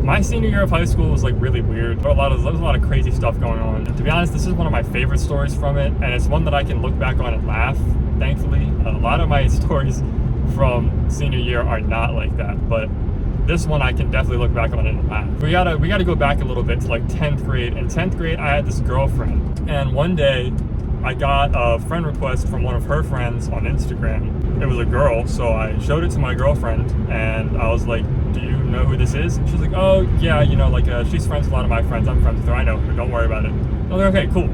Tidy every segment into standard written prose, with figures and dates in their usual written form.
My senior year of high school was like really weird. There was a lot of crazy stuff going on. And to be honest, this is one of my favorite stories from it, and it's one that I can look back on and laugh, thankfully. A lot of my stories from senior year are not like that, but this one I can definitely look back on and laugh. We gotta go back a little bit to like 10th grade. In 10th grade, I had this girlfriend, and one day I got a friend request from one of her friends on Instagram. It was a girl, so I showed it to my girlfriend, and I was like, do you know who this is? And she's like, oh yeah, you know, like she's friends with a lot of my friends. I'm friends with her, I know her, don't worry about it. I was like, okay, cool.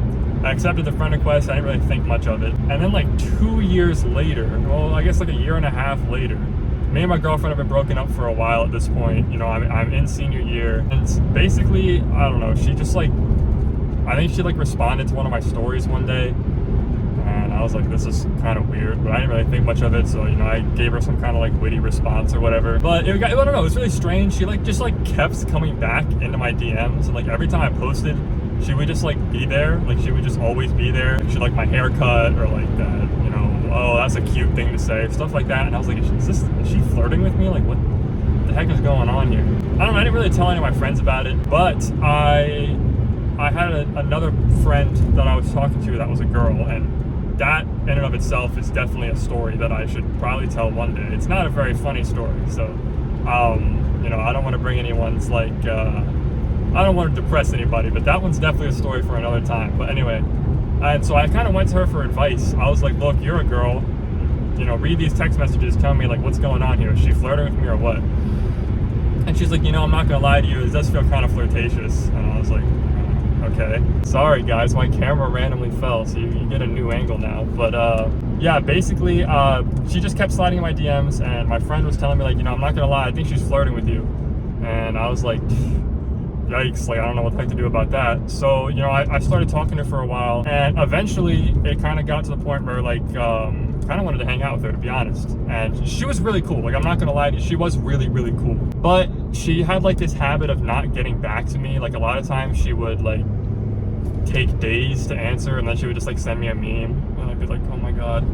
I accepted the friend request. I didn't really think much of it. And then like 2 years later, well, I guess like a year and a half later, me and my girlfriend have been broken up for a while at this point. You know, I'm in senior year, and basically, I don't know, she just like, I think she like responded to one of my stories one day, and I was like, this is kind of weird, but I didn't really think much of it, so, you know, I gave her some kind of like witty response or whatever. But I don't know, it was really strange. She like just like kept coming back into my DMs, and like every time I posted, she would just like be there. Like she would just always be there. She liked my haircut, or like that, you know, oh, that's a cute thing to say, stuff like that. And I was like, is she flirting with me? Like, what the heck is going on here? I don't know, I didn't really tell any of my friends about it, but I had another friend that I was talking to that was a girl, and that in and of itself is definitely a story that I should probably tell one day. It's not a very funny story, so you know, I don't want to bring anyone's like I don't want to depress anybody, but that one's definitely a story for another time. But anyway, and so I kind of went to her for advice. I was like, look, you're a girl, you know, read these text messages, tell me like what's going on here. Is she flirting with me or what? And she's like, you know, I'm not gonna lie to you, it does feel kind of flirtatious. And I was like, okay. Sorry guys, my camera randomly fell, so you get a new angle now. But yeah, basically, she just kept sliding in my DMs, and my friend was telling me like, you know, I'm not gonna lie, I think she's flirting with you. And I was like, yikes, like I don't know what the heck to do about that. So, you know, I started talking to her for a while, and eventually it kind of got to the point where like, kind of wanted to hang out with her, to be honest. And she was really cool, like I'm not gonna lie to you, she was really, really cool. But she had like this habit of not getting back to me. Like a lot of times she would like take days to answer, and then she would just like send me a meme, and I'd be like, oh my god.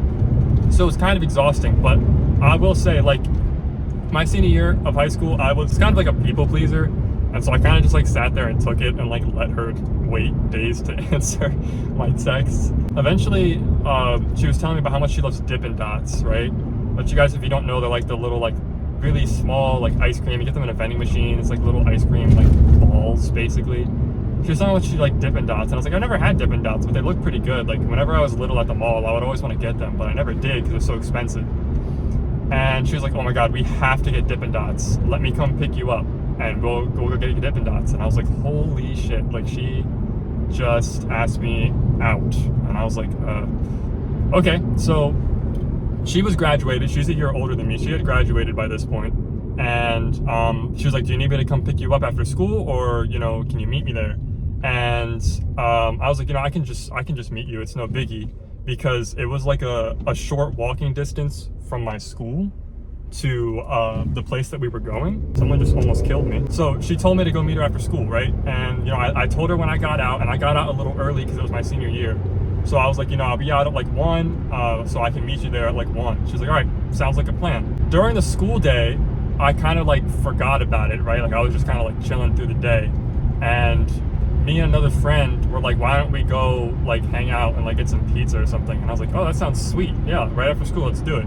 So it was kind of exhausting. But I will say, like, my senior year of high school, I was kind of like a people pleaser, and so I kind of just like sat there and took it and like let her wait days to answer my texts. Eventually, she was telling me about how much she loves Dippin' Dots, right? But you guys, if you don't know, they're like the little like really small like ice cream. You get them in a vending machine. It's like little ice cream like balls, basically. She was telling me what she liked Dippin' Dots, and I was like, I never had Dippin' Dots, but they look pretty good. Like whenever I was little at the mall, I would always want to get them, but I never did because they're so expensive. And she was like, oh my god, we have to get Dippin' Dots. Let me come pick you up, and we'll go get Dippin' Dots. And I was like, holy shit, like she just asked me out. And I was like, okay. So she was graduated. She's a year older than me. She had graduated by this point. And she was like, do you need me to come pick you up after school, or, you know, can you meet me there? And I was like, you know, I can just meet you. It's no biggie, because it was like a short walking distance from my school to the place that we were going. Someone just almost killed me. So she told me to go meet her after school, right? And, you know, I told her when I got out, and I got out a little early because it was my senior year. So I was like, you know, I'll be out at like 1, so I can meet you there at like 1. She's like, all right, sounds like a plan. During the school day, I kind of like forgot about it, right? Like I was just kind of like chilling through the day, and me and another friend were like, why don't we go like hang out and like get some pizza or something? And I was like, oh, that sounds sweet. Yeah, right after school, let's do it.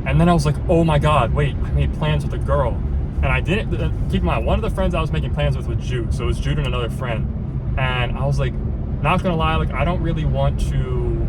And then I was like, oh my god, wait, I made plans with a girl. And I didn't, keep in mind, one of the friends I was making plans with was Jude. So it was Jude and another friend. And I was like, not gonna lie, like I don't really want to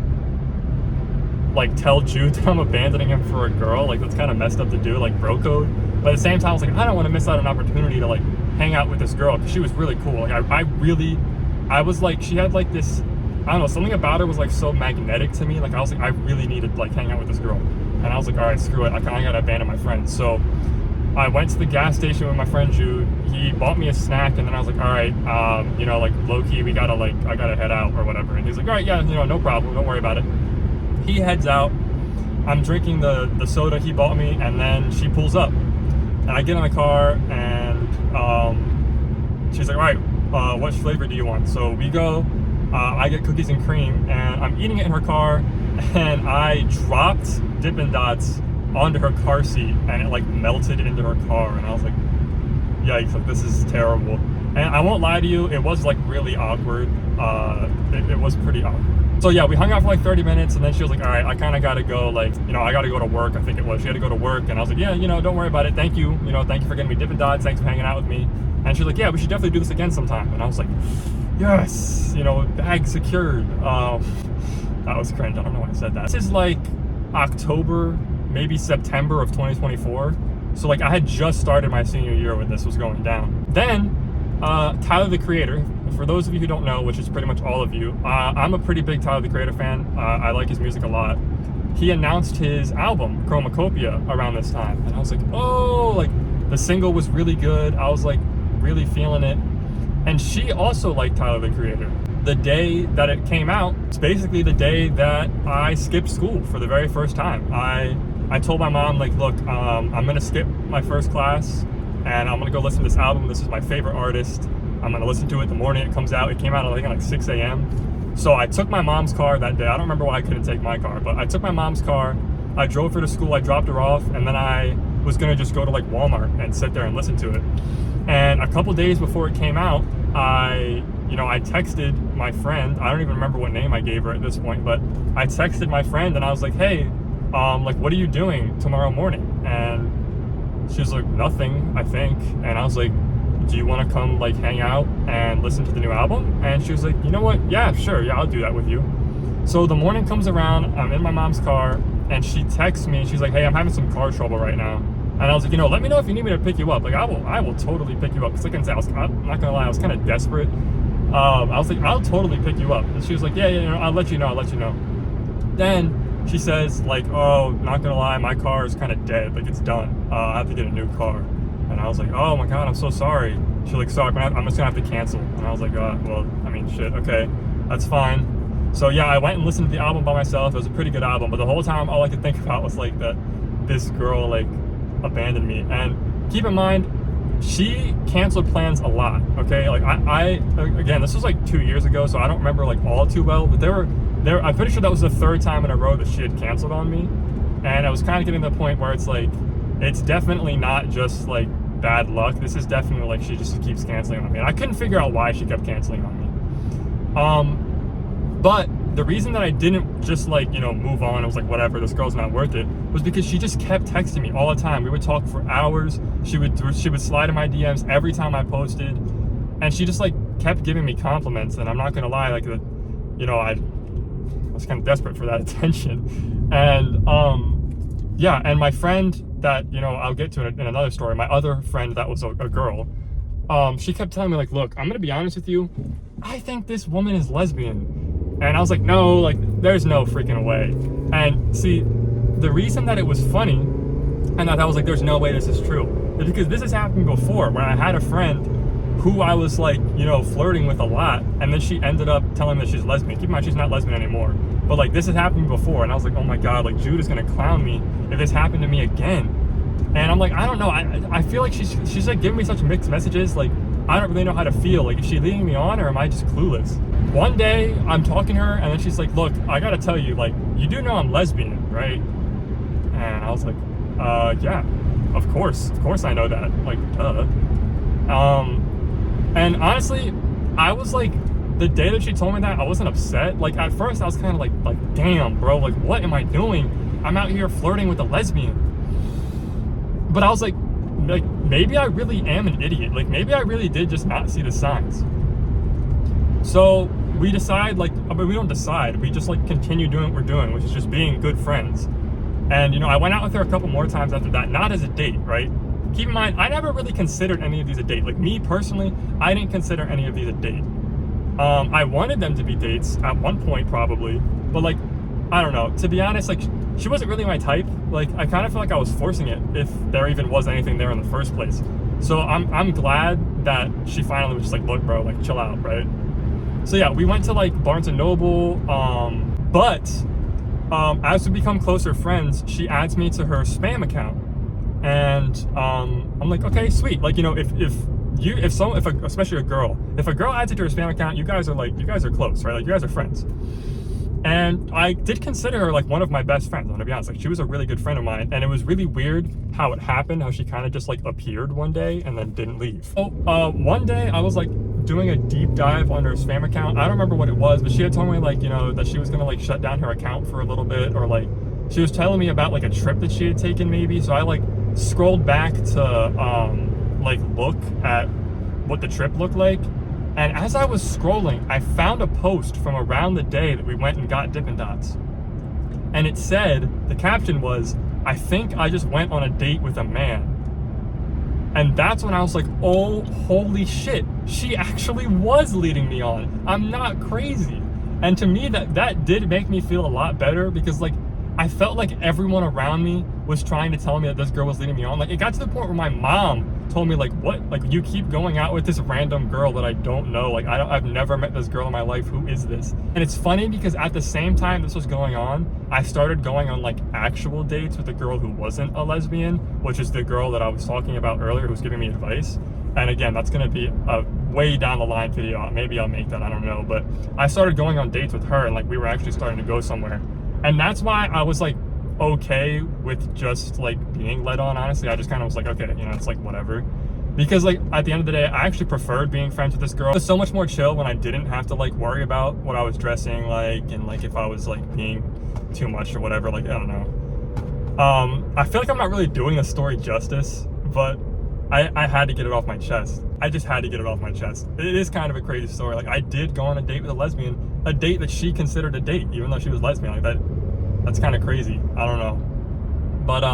like tell Jude that I'm abandoning him for a girl. Like that's kind of messed up to do, like bro code. But at the same time, I was like, I don't want to miss out on an opportunity to like hang out with this girl, because she was really cool. Like I was like, she had like this, I don't know, something about her was like so magnetic to me. Like I was like, I really needed to like hang out with this girl. And I was like, all right, screw it, I kind of gotta abandon my friends. So I went to the gas station with my friend Jude. He bought me a snack, and then I was like, all right, you know, like low-key, I gotta head out or whatever. And he's like, all right, yeah, you know, no problem, don't worry about it. He heads out. I'm drinking the soda he bought me, and then she pulls up. And I get in the car, and she's like, all right, what flavor do you want? So we go, I get cookies and cream, and I'm eating it in her car, and I dropped Dippin' Dots onto her car seat, and it like melted into her car. And I was like, yikes, like this is terrible. And I won't lie to you, it was like really awkward. It was pretty awkward. So yeah, we hung out for like 30 minutes, and then she was like, all right, I kind of got to go, like, you know, I got to go to work, I think it was. She had to go to work, and I was like, yeah, you know, don't worry about it. Thank you. You know, thank you for getting me Dippin' Dots. Thanks for hanging out with me. And she was like, yeah, we should definitely do this again sometime. And I was like, yes, you know, bag secured. That was cringe. I don't know why I said that. This is like October, maybe September of 2024. So like I had just started my senior year when this was going down. Then Tyler, the Creator, for those of you who don't know, which is pretty much all of you, I'm a pretty big Tyler, the Creator fan. I like his music a lot. He announced his album, Chromacopia, around this time. And I was like, oh, like the single was really good. I was like really feeling it. And she also liked Tyler, the Creator. The day that it came out, it's basically the day that I skipped school for the very first time. I told my mom, like, look, I'm gonna skip my first class and I'm gonna go listen to this album. This is my favorite artist. I'm gonna listen to it the morning it comes out. It came out, I think, at like 6 a.m. So I took my mom's car that day. I don't remember why I couldn't take my car, but I took my mom's car. I drove her to school, I dropped her off, and then I was gonna just go to like Walmart and sit there and listen to it. And a couple days before it came out, I texted my friend. I don't even remember what name I gave her at this point, but I texted my friend and I was like, hey, like, what are you doing tomorrow morning? And she was like, nothing, I think. And I was like, do you want to come like hang out and listen to the new album? And she was like, you know what? Yeah, sure. Yeah, I'll do that with you. So the morning comes around, I'm in my mom's car, and she texts me. She's like, hey, I'm having some car trouble right now. And I was like, you know, let me know if you need me to pick you up. Like, I will totally pick you up. Because like I said, I'm not gonna lie, I was kind of desperate. I was like, I'll totally pick you up. And she was like, yeah, you know, I'll let you know. Then she says, like, oh, not gonna lie, my car is kind of dead. Like, it's done. I have to get a new car. And I was like, oh my God, I'm so sorry. She's like, sorry, but I'm just gonna have to cancel. And I was like, well, I mean, shit, okay, that's fine. So yeah, I went and listened to the album by myself. It was a pretty good album, but the whole time all I could think about was like that this girl like abandoned me. And keep in mind, she canceled plans a lot, okay? Like I again, this was like 2 years ago, so I don't remember like all too well, but I'm pretty sure that was the third time in a row that she had canceled on me. And I was kind of getting to the point where it's like, it's definitely not just like bad luck. This is definitely like she just keeps canceling on me. And I couldn't figure out why she kept canceling on me. But the reason that I didn't just like, you know, move on, I was like, whatever, this girl's not worth it, was because she just kept texting me all the time. We would talk for hours. She would slide in my DMs every time I posted, and she just like kept giving me compliments. And I'm not gonna lie, like, you know, I was kind of desperate for that attention. And yeah, and my friend that, you know, I'll get to in another story, my other friend that was a girl, she kept telling me like, look, I'm gonna be honest with you, I think this woman is lesbian. And I was like, no, like, there's no freaking way. And see, the reason that it was funny and that I was like, there's no way this is true, is because this has happened before, when I had a friend who I was like, you know, flirting with a lot, and then she ended up telling me that she's lesbian. Keep in mind, she's not lesbian anymore. But like, this has happened before, and I was like, oh my God, like, Jude is gonna clown me if this happened to me again. And I'm like, I don't know, I feel like she's like giving me such mixed messages. Like, I don't really know how to feel. Like, is she leading me on, or am I just clueless? One day, I'm talking to her, and then she's like, look, I gotta tell you, like, you do know I'm lesbian, right? And I was like, yeah, of course I know that, like, duh. And honestly, I was like, the day that she told me that, I wasn't upset. Like, at first, I was kind of like, damn, bro, like, what am I doing? I'm out here flirting with a lesbian. But I was like, maybe I really am an idiot. Like, maybe I really did just not see the signs. So we decide, like, I mean, we don't decide, we just like continue doing what we're doing, which is just being good friends. And, you know, I went out with her a couple more times after that, not as a date, right? Keep in mind, I never really considered any of these a date. Like, me personally, I didn't consider any of these a date. I wanted them to be dates at one point, probably, but like, I don't know, to be honest, like, she wasn't really my type. Like, I kind of feel like I was forcing it, if there even was anything there in the first place. So I'm glad that she finally was just like, look, bro, like, chill out, right? So yeah, we went to like Barnes and Noble, but as we become closer friends, she adds me to her spam account, and I'm like, okay, sweet. Like, you know, especially a girl, if a girl adds you to her spam account, you guys are close, right? Like, you guys are friends. And I did consider her like one of my best friends, I'm gonna be honest. Like she was a really good friend of mine, and it was really weird how it happened, how she kind of just like appeared one day and then didn't leave. So one day I was like doing a deep dive on her spam account. I don't remember what it was, but she had told me like, you know, that she was gonna like shut down her account for a little bit, or like she was telling me about like a trip that she had taken maybe. So I like scrolled back to like look at what the trip looked like. And as I was scrolling, I found a post from around the day that we went and got Dippin' Dots. And it said, the caption was, "I think I just went on a date with a man." And that's when I was like, oh, holy shit, she actually was leading me on. I'm not crazy. And to me, that did make me feel a lot better, because like, I felt like everyone around me was trying to tell me that this girl was leading me on. Like, it got to the point where my mom told me like, what, like you keep going out with this random girl that I don't know. Like I've never met this girl in my life. Who is this? And it's funny because at the same time this was going on, I started going on like actual dates with a girl who wasn't a lesbian, which is the girl that I was talking about earlier who was giving me advice. And again, that's going to be a way down the line video. Maybe I'll make that, I don't know. But I started going on dates with her, and like we were actually starting to go somewhere. And that's why I was like okay with just like being led on, honestly. I just kind of was like, okay, you know, it's like whatever. Because like at the end of the day, I actually preferred being friends with this girl. It was so much more chill when I didn't have to like worry about what I was dressing like, and like if I was like being too much or whatever. Like, I don't know. I feel like I'm not really doing the story justice, but I had to get it off my chest. I just had to get it off my chest. It is kind of a crazy story. Like I did go on a date with a lesbian, a date that she considered a date, even though she was lesbian. Like that's kind of crazy. I don't know. But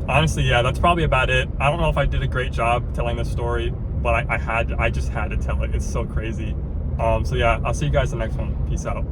honestly, yeah, that's probably about it. I don't know if I did a great job telling this story, but I just had to tell it. It's so crazy. So yeah, I'll see you guys in the next one. Peace out.